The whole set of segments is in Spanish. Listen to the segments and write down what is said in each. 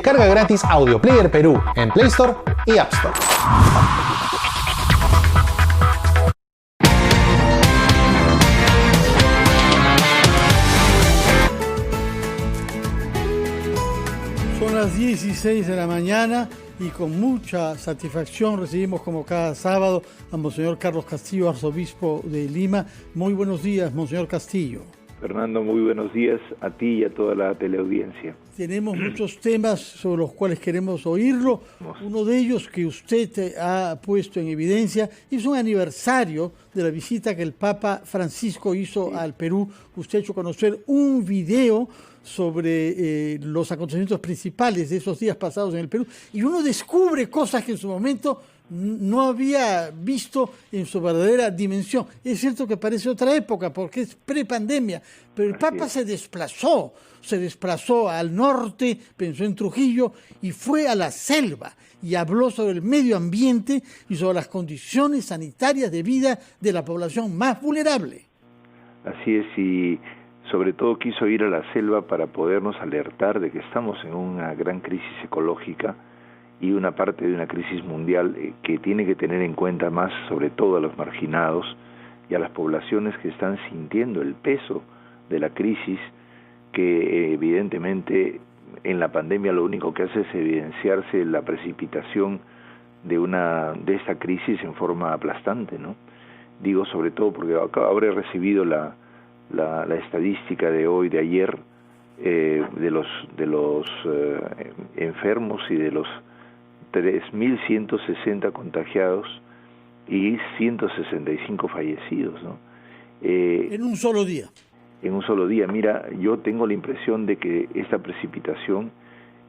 Descarga gratis Audio Player Perú en Play Store y App Store. Son las 16 de la mañana y con mucha satisfacción recibimos como cada sábado a Monseñor Carlos Castillo, arzobispo de Lima. Muy buenos días, Monseñor Castillo. Fernando, muy buenos días a ti y a toda la teleaudiencia. Tenemos muchos temas sobre los cuales queremos oírlo. Uno de ellos que usted ha puesto en evidencia es un aniversario de la visita que el Papa Francisco hizo al Perú. Usted ha hecho conocer un video sobre los acontecimientos principales de esos días pasados en el Perú y uno descubre cosas que en su momento no había visto en su verdadera dimensión. Es cierto que parece otra época porque es prepandemia, pero el Papa se desplazó al norte, pensó en Trujillo y fue a la selva y habló sobre el medio ambiente y sobre las condiciones sanitarias de vida de la población más vulnerable. Así es, y sobre todo quiso ir a la selva para podernos alertar de que estamos en una gran crisis ecológica y una parte de una crisis mundial que tiene que tener en cuenta más sobre todo a los marginados y a las poblaciones que están sintiendo el peso de la crisis, que evidentemente en la pandemia lo único que hace es evidenciarse la precipitación de esta crisis en forma aplastante, ¿no? Digo sobre todo porque ahora he recibido la estadística de hoy, de ayer, de los enfermos y de los 3.160 contagiados y 165 fallecidos, ¿no? En un solo día. En un solo día. Mira, yo tengo la impresión de que esta precipitación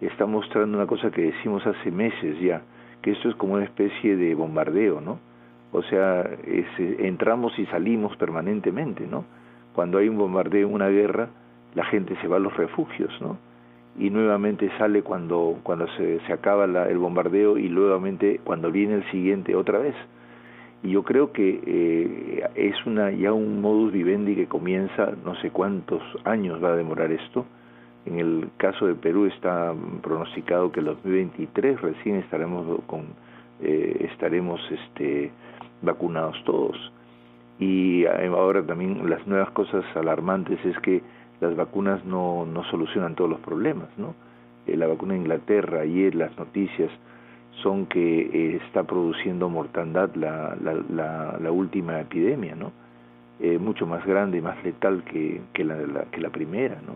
está mostrando una cosa que decimos hace meses ya, que esto es como una especie de bombardeo, ¿no? O sea, entramos y salimos permanentemente, ¿no? Cuando hay un bombardeo, una guerra, la gente se va a los refugios, ¿no? Y nuevamente sale cuando se acaba el bombardeo y nuevamente cuando viene el siguiente otra vez. Y yo creo que es ya un modus vivendi que comienza, no sé cuántos años va a demorar esto. En el caso de Perú está pronosticado que en 2023 recién estaremos vacunados todos. Y ahora también las nuevas cosas alarmantes es que las vacunas no solucionan todos los problemas, ¿no? La vacuna de Inglaterra, ayer las noticias son que está produciendo mortandad la última epidemia, ¿no? Mucho más grande y más letal que la primera, ¿no?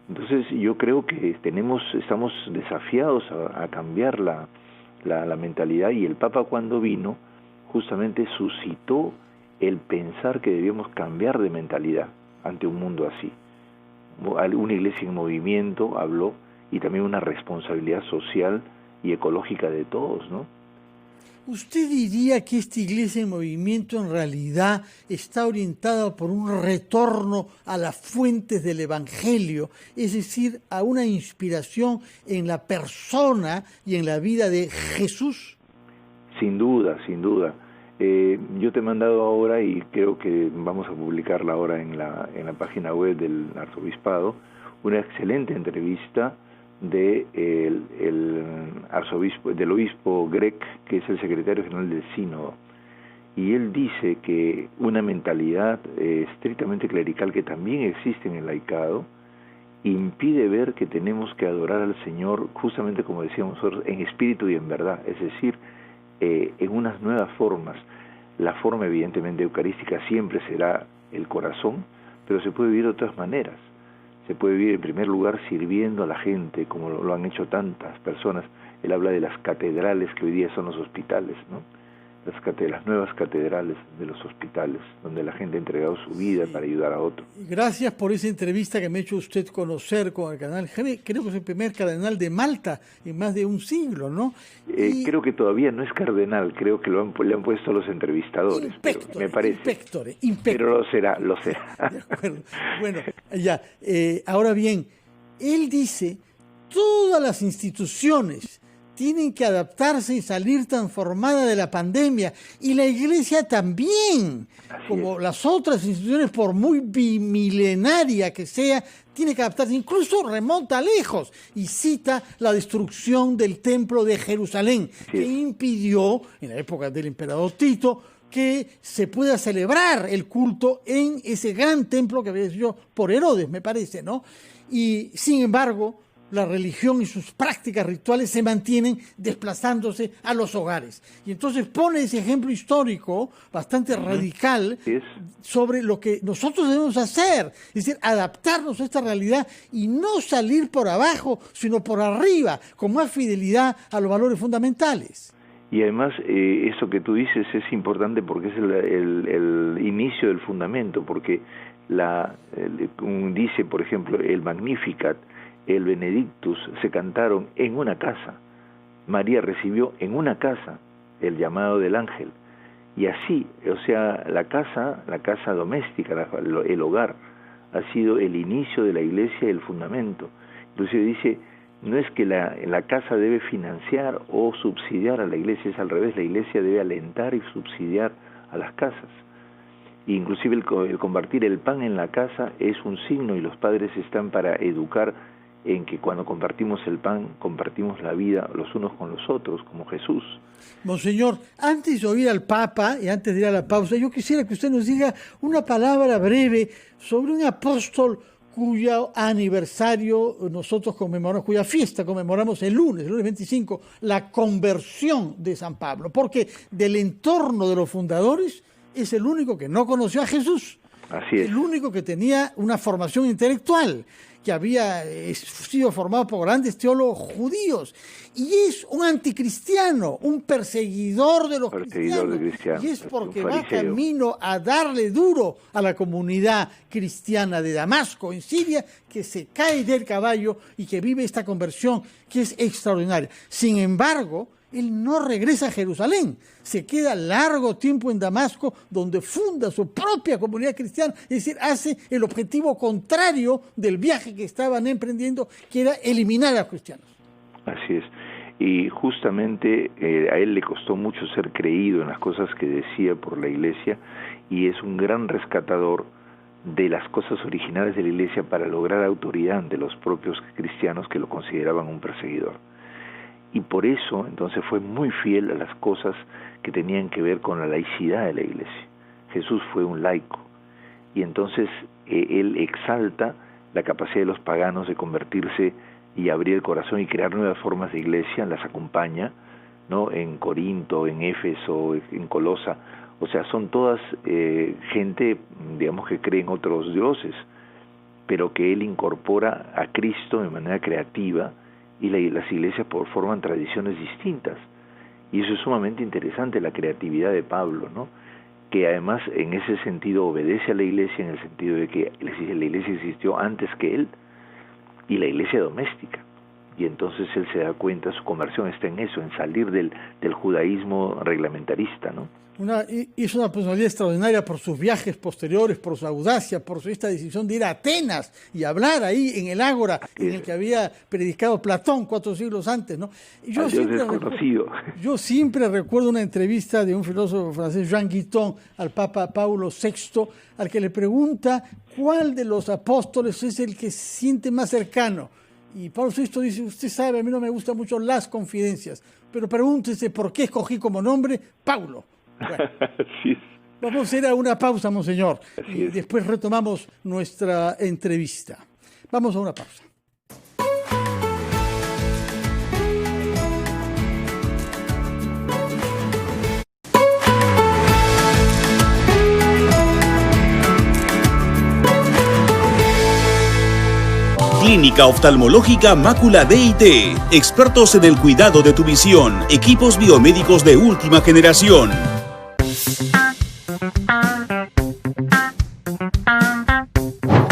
Entonces yo creo que estamos desafiados a cambiar la mentalidad, y el Papa cuando vino justamente suscitó el pensar que debíamos cambiar de mentalidad ante un mundo así. Una iglesia en movimiento habló, y también una responsabilidad social y ecológica de todos, ¿no? ¿Usted diría que esta iglesia en movimiento en realidad está orientada por un retorno a las fuentes del Evangelio, es decir, a una inspiración en la persona y en la vida de Jesús? Sin duda, sin duda. Yo te he mandado ahora, y creo que vamos a publicarla ahora en la página web del arzobispado, una excelente entrevista del obispo Grech, que es el secretario general del Sínodo, y él dice que una mentalidad estrictamente clerical que también existe en el laicado impide ver que tenemos que adorar al Señor, justamente como decíamos nosotros, en espíritu y en verdad, es decir, en unas nuevas formas. La forma evidentemente eucarística siempre será el corazón, pero se puede vivir de otras maneras. Se puede vivir en primer lugar sirviendo a la gente, como lo han hecho tantas personas. Él habla de las catedrales que hoy día son los hospitales, ¿no? Las nuevas catedrales de los hospitales, donde la gente ha entregado su vida para ayudar a otros. Gracias por esa entrevista que me ha hecho usted conocer con el cardenal Grech. Creo que es el primer cardenal de Malta en más de un siglo, ¿no? Creo que todavía no es cardenal, creo que le han puesto los entrevistadores, me parece. Pero lo será. De acuerdo. Bueno, ya. Ahora bien, él dice, todas las instituciones tienen que adaptarse y salir transformada de la pandemia. Y la Iglesia también, como las otras instituciones, por muy bimilenaria que sea, tiene que adaptarse. Incluso remonta lejos y cita la destrucción del templo de Jerusalén, que impidió, en la época del emperador Tito, que se pueda celebrar el culto en ese gran templo que había sido por Herodes, me parece, ¿no? Y sin embargo, la religión y sus prácticas rituales se mantienen desplazándose a los hogares. Y entonces pone ese ejemplo histórico bastante radical sobre lo que nosotros debemos hacer, es decir, adaptarnos a esta realidad y no salir por abajo, sino por arriba, con más fidelidad a los valores fundamentales. Y además, eso que tú dices es importante porque es el inicio del fundamento, porque dice, por ejemplo, el Magnificat, el Benedictus, se cantaron en una casa. María recibió en una casa el llamado del ángel. Y así, o sea, la casa doméstica, el hogar, ha sido el inicio de la iglesia y el fundamento. Inclusive dice, no es que la casa debe financiar o subsidiar a la iglesia, es al revés, la iglesia debe alentar y subsidiar a las casas. Inclusive el compartir el pan en la casa es un signo, y los padres están para educar en que cuando compartimos el pan, compartimos la vida los unos con los otros, como Jesús. Monseñor, antes de oír al Papa y antes de ir a la pausa, yo quisiera que usted nos diga una palabra breve sobre un apóstol cuyo aniversario nosotros conmemoramos, cuya fiesta conmemoramos el lunes 25, la conversión de San Pablo, porque del entorno de los fundadores es el único que no conoció a Jesús. Así es. El único que tenía una formación intelectual, que había sido formado por grandes teólogos judíos, y es un anticristiano, un perseguidor de los cristianos, y es porque va camino a darle duro a la comunidad cristiana de Damasco, en Siria, que se cae del caballo y que vive esta conversión que es extraordinaria. Sin embargo, él no regresa a Jerusalén, se queda largo tiempo en Damasco, donde funda su propia comunidad cristiana, es decir, hace el objetivo contrario del viaje que estaban emprendiendo, que era eliminar a los cristianos. Así es, y justamente a él le costó mucho ser creído en las cosas que decía por la iglesia, y es un gran rescatador de las cosas originales de la iglesia para lograr autoridad ante los propios cristianos que lo consideraban un perseguidor. Y por eso, entonces, fue muy fiel a las cosas que tenían que ver con la laicidad de la iglesia. Jesús fue un laico, y entonces él exalta la capacidad de los paganos de convertirse y abrir el corazón y crear nuevas formas de iglesia, las acompaña, ¿no? En Corinto, en Éfeso, en Colosa, o sea, son todas gente, digamos, que cree en otros dioses, pero que él incorpora a Cristo de manera creativa, y las iglesias forman tradiciones distintas, y eso es sumamente interesante, la creatividad de Pablo, ¿no? Que además en ese sentido obedece a la iglesia, en el sentido de que la iglesia existió antes que él, y la iglesia doméstica, y entonces él se da cuenta, su conversión está en eso, en salir del judaísmo reglamentarista, ¿no? Es una personalidad extraordinaria por sus viajes posteriores, por su audacia, por esta decisión de ir a Atenas y hablar ahí en el ágora en el que había predicado Platón 4 siglos antes, ¿no? Yo siempre recuerdo una entrevista de un filósofo francés, Jean Guiton, al Papa Paulo VI, al que le pregunta cuál de los apóstoles es el que se siente más cercano. Y Pablo VI dice, usted sabe, a mí no me gustan mucho las confidencias, pero pregúntese por qué escogí como nombre Paulo. Bueno, vamos a ir a una pausa, monseñor, y después retomamos nuestra entrevista. Vamos a una pausa. Clínica Oftalmológica Mácula DIT. Expertos en el cuidado de tu visión. Equipos biomédicos de última generación.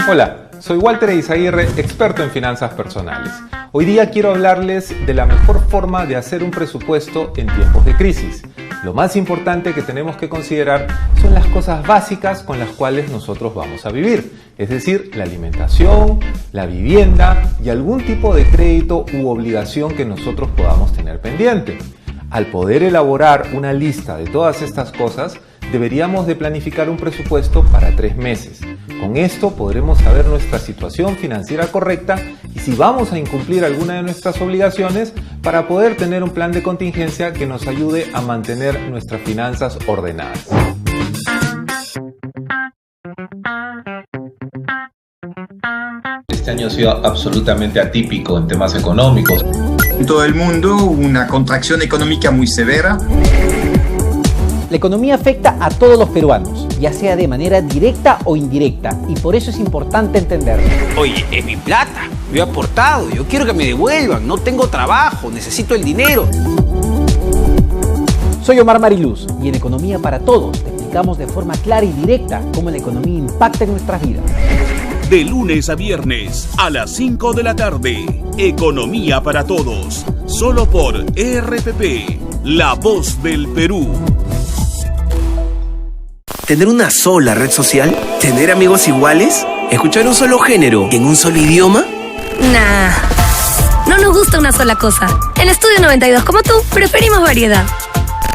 Hola, soy Walter Eizaguirre, experto en finanzas personales. Hoy día quiero hablarles de la mejor forma de hacer un presupuesto en tiempos de crisis. Lo más importante que tenemos que considerar son las cosas básicas con las cuales nosotros vamos a vivir, es decir, la alimentación, la vivienda y algún tipo de crédito u obligación que nosotros podamos tener pendiente. Al poder elaborar una lista de todas estas cosas, deberíamos de planificar un presupuesto para 3 meses. Con esto podremos saber nuestra situación financiera correcta y si vamos a incumplir alguna de nuestras obligaciones para poder tener un plan de contingencia que nos ayude a mantener nuestras finanzas ordenadas. Este año ha sido absolutamente atípico en temas económicos. En todo el mundo, una contracción económica muy severa. La economía afecta a todos los peruanos, ya sea de manera directa o indirecta, y por eso es importante entenderlo. Oye, es mi plata, yo he aportado, yo quiero que me devuelvan, no tengo trabajo, necesito el dinero. Soy Omar Mariluz, y en Economía para Todos te explicamos de forma clara y directa cómo la economía impacta en nuestras vidas. De lunes a viernes a las 5 de la tarde, Economía para Todos, solo por RPP, La Voz del Perú. ¿Tener una sola red social? ¿Tener amigos iguales? ¿Escuchar un solo género en un solo idioma? Nah, no nos gusta una sola cosa. En Estudio 92, como tú, preferimos variedad.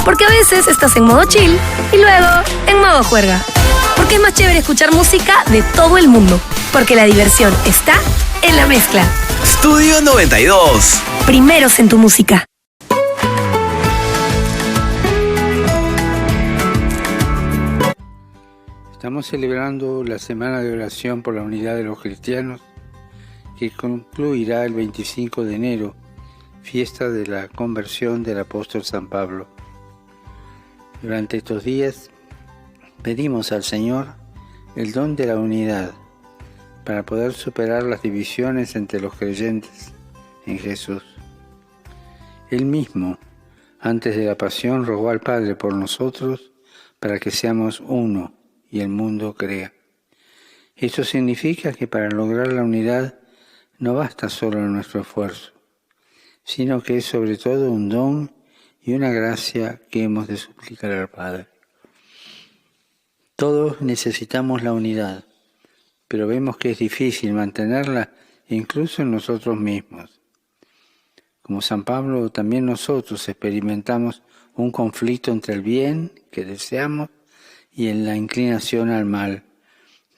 Porque a veces estás en modo chill y luego en modo juerga. Porque es más chévere escuchar música de todo el mundo. Porque la diversión está en la mezcla. Estudio 92. Primeros en tu música. Estamos celebrando la Semana de Oración por la Unidad de los Cristianos, que concluirá el 25 de enero, fiesta de la conversión del apóstol San Pablo. Durante estos días pedimos al Señor el don de la unidad para poder superar las divisiones entre los creyentes en Jesús. Él mismo, antes de la pasión, rogó al Padre por nosotros para que seamos uno y el mundo crea. Esto significa que para lograr la unidad no basta solo nuestro esfuerzo, sino que es sobre todo un don y una gracia que hemos de suplicar al Padre. Todos necesitamos la unidad, pero vemos que es difícil mantenerla incluso en nosotros mismos. Como San Pablo, también nosotros experimentamos un conflicto entre el bien que deseamos y en la inclinación al mal,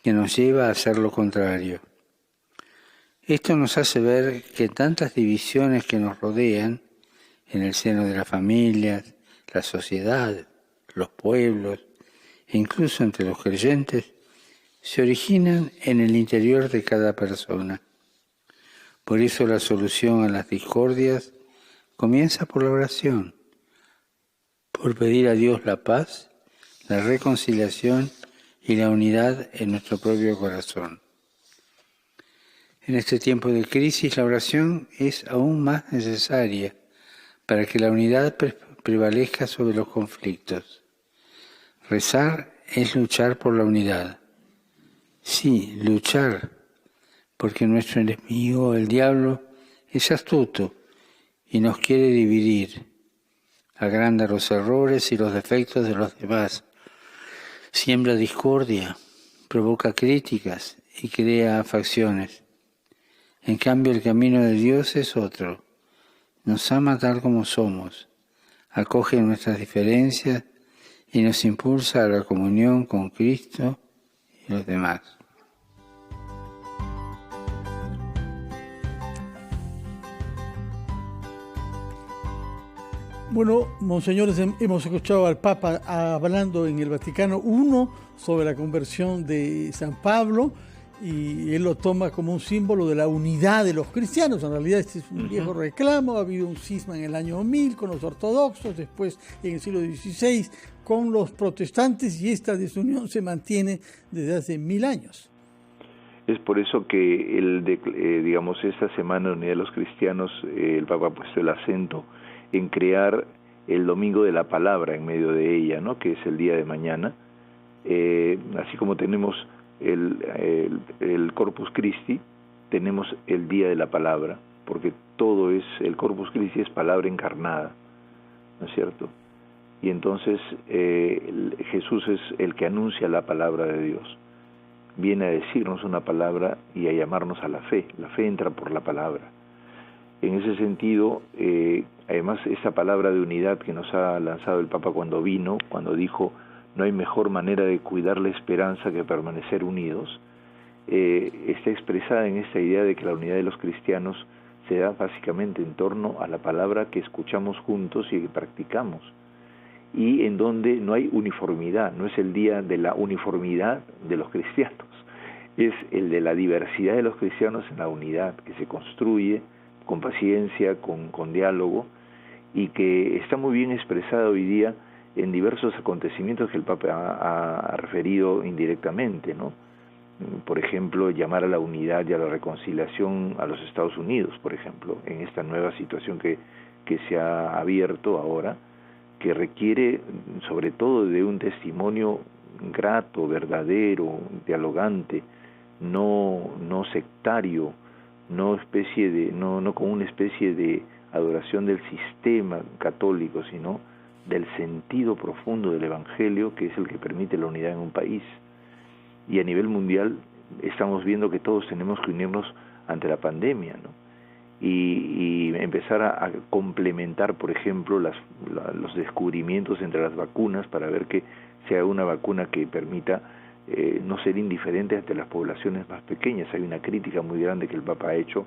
que nos lleva a hacer lo contrario. Esto nos hace ver que tantas divisiones que nos rodean, en el seno de las familias, la sociedad, los pueblos, e incluso entre los creyentes, se originan en el interior de cada persona. Por eso la solución a las discordias comienza por la oración, por pedir a Dios la paz, la reconciliación y la unidad en nuestro propio corazón. En este tiempo de crisis, la oración es aún más necesaria para que la unidad prevalezca sobre los conflictos. Rezar es luchar por la unidad. Sí, luchar, porque nuestro enemigo, el diablo, es astuto y nos quiere dividir. Agranda los errores y los defectos de los demás. Siembra discordia, provoca críticas y crea facciones. En cambio, el camino de Dios es otro. Nos ama tal como somos, acoge nuestras diferencias y nos impulsa a la comunión con Cristo y los demás. Bueno, monseñores, hemos escuchado al Papa hablando en el Vaticano I sobre la conversión de San Pablo, y él lo toma como un símbolo de la unidad de los cristianos. En realidad este es un viejo reclamo. Ha habido un cisma en el año 1000 con los ortodoxos, después en el siglo XVI con los protestantes, y esta desunión se mantiene desde hace 1000 años. Es por eso que esta Semana de Unidad de los Cristianos, el Papa ha puesto el acento en crear el Domingo de la Palabra en medio de ella, ¿no?, que es el día de mañana. Así como tenemos el Corpus Christi, tenemos el Día de la Palabra, porque todo es, el Corpus Christi es palabra encarnada, ¿no es cierto? Y entonces Jesús es el que anuncia la palabra de Dios. Viene a decirnos una palabra y a llamarnos a la fe. La fe entra por la palabra. En ese sentido, además, esa palabra de unidad que nos ha lanzado el Papa cuando vino, cuando dijo, no hay mejor manera de cuidar la esperanza que permanecer unidos, está expresada en esta idea de que la unidad de los cristianos se da básicamente en torno a la palabra que escuchamos juntos y que practicamos, y en donde no hay uniformidad. No es el día de la uniformidad de los cristianos, es el de la diversidad de los cristianos en la unidad, que se construye con paciencia, con diálogo, y que está muy bien expresada hoy día en diversos acontecimientos que el Papa ha referido indirectamente, ¿no? Por ejemplo, llamar a la unidad y a la reconciliación a los Estados Unidos, por ejemplo, en esta nueva situación que se ha abierto ahora, que requiere sobre todo de un testimonio grato, verdadero, dialogante, no sectario, no con una especie de adoración del sistema católico, sino del sentido profundo del Evangelio, que es el que permite la unidad en un país. Y a nivel mundial estamos viendo que todos tenemos que unirnos ante la pandemia, ¿no? Y empezar a complementar, por ejemplo, los descubrimientos entre las vacunas para ver que sea una vacuna que permita no ser indiferente ante las poblaciones más pequeñas. Hay una crítica muy grande que el Papa ha hecho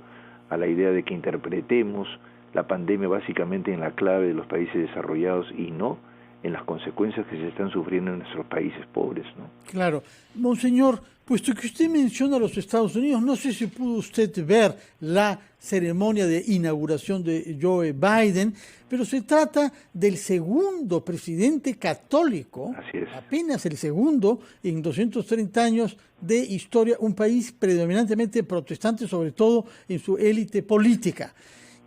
a la idea de que interpretemos la pandemia básicamente en la clave de los países desarrollados y no en las consecuencias que se están sufriendo en nuestros países pobres, ¿no? Claro. Monseñor, puesto que usted menciona a los Estados Unidos, no sé si pudo usted ver la ceremonia de inauguración de Joe Biden, pero se trata del segundo presidente católico, apenas el segundo en 230 años de historia, un país predominantemente protestante, sobre todo en su élite política.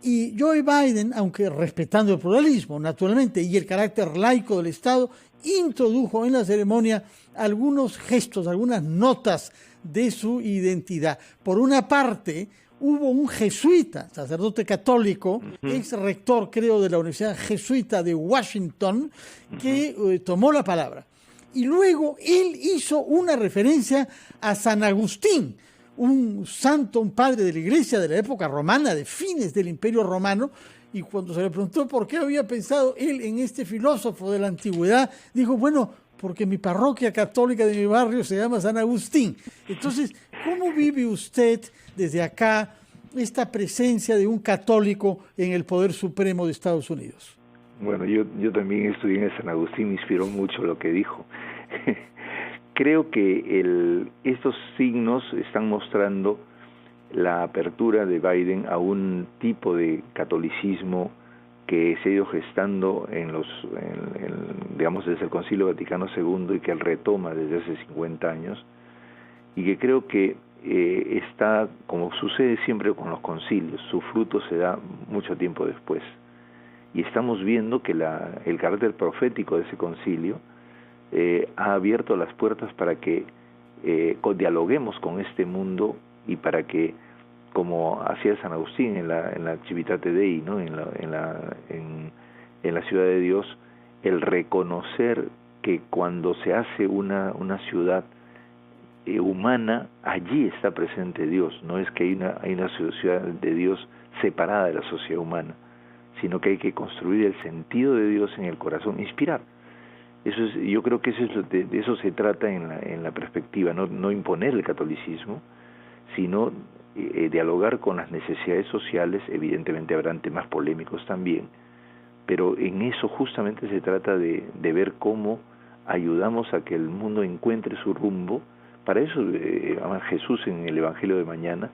Y Joe Biden, aunque respetando el pluralismo, naturalmente, y el carácter laico del Estado, introdujo en la ceremonia algunos gestos, algunas notas de su identidad. Por una parte, hubo un jesuita, sacerdote católico, ex rector, creo, de la Universidad Jesuita de Washington, que tomó la palabra. Y luego él hizo una referencia a San Agustín, un santo, un padre de la iglesia de la época romana, de fines del Imperio Romano, y cuando se le preguntó por qué había pensado él en este filósofo de la antigüedad, dijo, bueno, porque mi parroquia católica de mi barrio se llama San Agustín. Entonces, ¿cómo vive usted desde acá esta presencia de un católico en el poder supremo de Estados Unidos? Bueno, yo también estudié en San Agustín, me inspiró mucho lo que dijo. Creo que estos signos están mostrando la apertura de Biden a un tipo de catolicismo que se ha ido gestando digamos desde el Concilio Vaticano II y que él retoma desde hace 50 años, y que creo que está, como sucede siempre con los concilios, su fruto se da mucho tiempo después. Y estamos viendo que el carácter profético de ese concilio ha abierto las puertas para que dialoguemos con este mundo y para que, como hacía San Agustín en la Civitate Dei, ¿no? en la ciudad de Dios, el reconocer que cuando se hace una ciudad humana, allí está presente Dios. No es que hay una ciudad de Dios separada de la sociedad humana, sino que hay que construir el sentido de Dios en el corazón, inspirar. Yo creo que de eso se trata en la perspectiva, no imponer el catolicismo, sino dialogar con las necesidades sociales. Evidentemente habrán temas polémicos también, pero en eso justamente se trata de ver cómo ayudamos a que el mundo encuentre su rumbo. Para eso Jesús en el Evangelio de mañana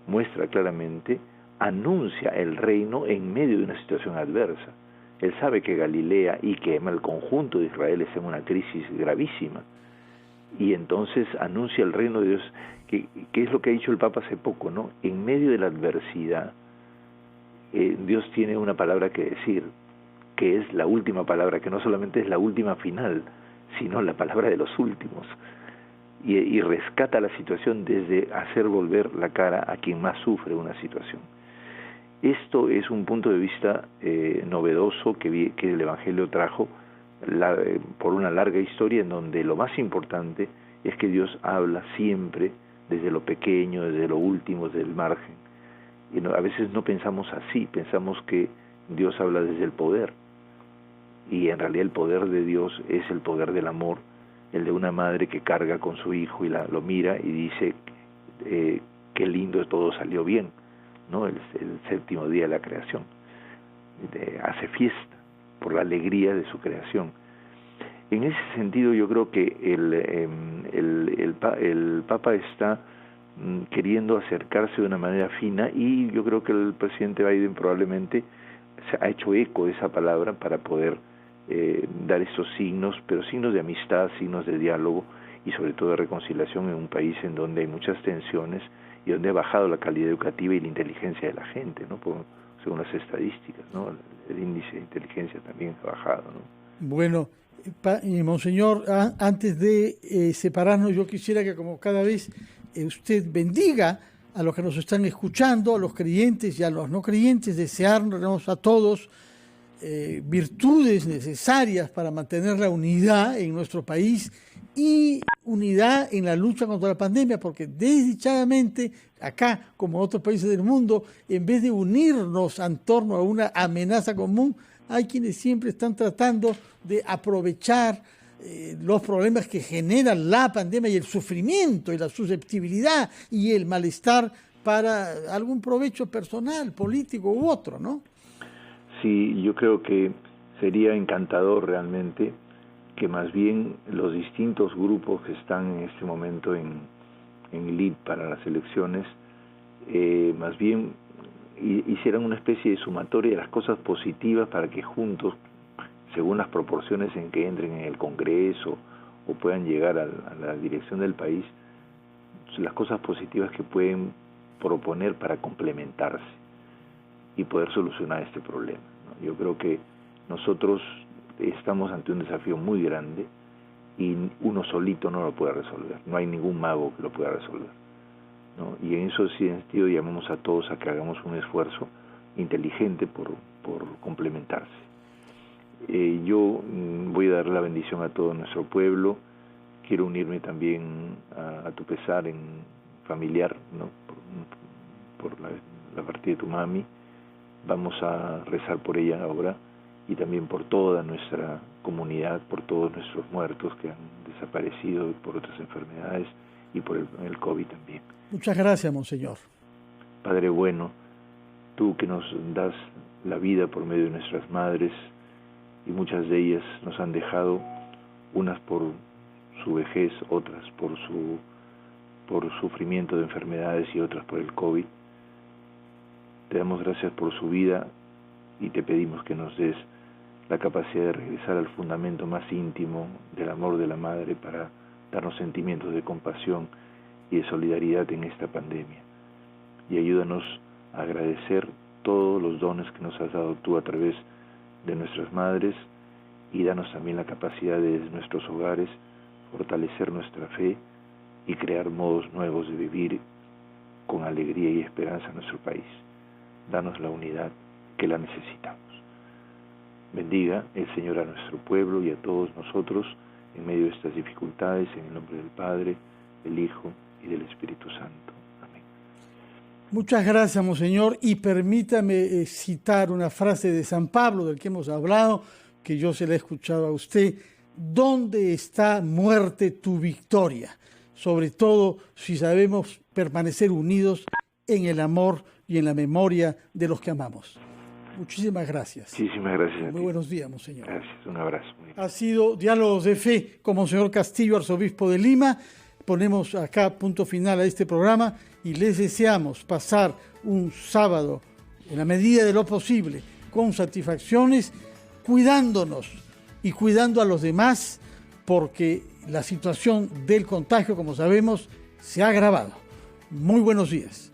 muestra claramente, anuncia el reino en medio de una situación adversa. Él sabe que Galilea y que el conjunto de Israel está en una crisis gravísima, y entonces anuncia el reino de Dios, que es lo que ha dicho el Papa hace poco, ¿no? En medio de la adversidad, Dios tiene una palabra que decir, que es la última palabra, que no solamente es la última final, sino la palabra de los últimos, y rescata la situación desde hacer volver la cara a quien más sufre una situación. Esto es un punto de vista novedoso que el Evangelio trajo por una larga historia en donde lo más importante es que Dios habla siempre desde lo pequeño, desde lo último, desde el margen. Y a veces no pensamos así, pensamos que Dios habla desde el poder. Y en realidad el poder de Dios es el poder del amor, el de una madre que carga con su hijo y lo mira y dice qué lindo, todo salió bien, ¿no? El séptimo día de la creación. Hace fiesta por la alegría de su creación. En ese sentido yo creo que el Papa está queriendo acercarse de una manera fina, y yo creo que el presidente Biden probablemente se ha hecho eco de esa palabra para poder dar esos signos, pero signos de amistad, signos de diálogo y sobre todo de reconciliación en un país en donde hay muchas tensiones y donde ha bajado la calidad educativa y la inteligencia de la gente, ¿no? Según las estadísticas, ¿no? El índice de inteligencia también ha bajado, ¿no? Bueno, Monseñor, antes de separarnos, yo quisiera que como cada vez usted bendiga a los que nos están escuchando, a los creyentes y a los no creyentes, desearnos a todos virtudes necesarias para mantener la unidad en nuestro país y unidad en la lucha contra la pandemia, porque desdichadamente acá, como en otros países del mundo, en vez de unirnos en torno a una amenaza común, hay quienes siempre están tratando de aprovechar los problemas que generan la pandemia y el sufrimiento y la susceptibilidad y el malestar para algún provecho personal, político u otro, ¿no? Sí, yo creo que sería encantador realmente que más bien los distintos grupos que están en este momento en lead para las elecciones, más bien hicieran una especie de sumatoria de las cosas positivas para que juntos, según las proporciones en que entren en el Congreso o puedan llegar a la dirección del país, las cosas positivas que pueden proponer para complementarse y poder solucionar este problema, ¿no? Yo creo que nosotros estamos ante un desafío muy grande y uno solito no lo puede resolver, no hay ningún mago que lo pueda resolver, ¿no? Y en ese sentido llamamos a todos a que hagamos un esfuerzo inteligente por complementarse. Yo voy a dar la bendición a todo nuestro pueblo. Quiero unirme también a tu pesar en familiar, ¿no? por la partida de tu mami. Vamos a rezar por ella ahora y también por toda nuestra comunidad, por todos nuestros muertos que han desaparecido por otras enfermedades y por el COVID también. Muchas gracias, Monseñor. Padre bueno, tú que nos das la vida por medio de nuestras madres, y muchas de ellas nos han dejado, unas por su vejez, otras por sufrimiento de enfermedades y otras por el COVID. Te damos gracias por su vida y te pedimos que nos des la capacidad de regresar al fundamento más íntimo del amor de la madre para darnos sentimientos de compasión y de solidaridad en esta pandemia. Y ayúdanos a agradecer todos los dones que nos has dado tú a través de nuestras madres, y danos también la capacidad de desde nuestros hogares fortalecer nuestra fe y crear modos nuevos de vivir con alegría y esperanza en nuestro país. Danos la unidad que la necesitamos. Bendiga el Señor a nuestro pueblo y a todos nosotros en medio de estas dificultades, en el nombre del Padre, del Hijo y del Espíritu Santo. Amén. Muchas gracias, Monseñor, y permítame citar una frase de San Pablo del que hemos hablado, que yo se la he escuchado a usted. ¿Dónde está, muerte, tu victoria? Sobre todo si sabemos permanecer unidos en el amor y en la memoria de los que amamos. Muchísimas gracias. Muchísimas gracias a ti. Muy buenos días, Monseñor. Gracias, un abrazo. Ha sido Diálogos de Fe con Monseñor Castillo, arzobispo de Lima. Ponemos acá punto final a este programa y les deseamos pasar un sábado, en la medida de lo posible, con satisfacciones, cuidándonos y cuidando a los demás, porque la situación del contagio, como sabemos, se ha agravado. Muy buenos días.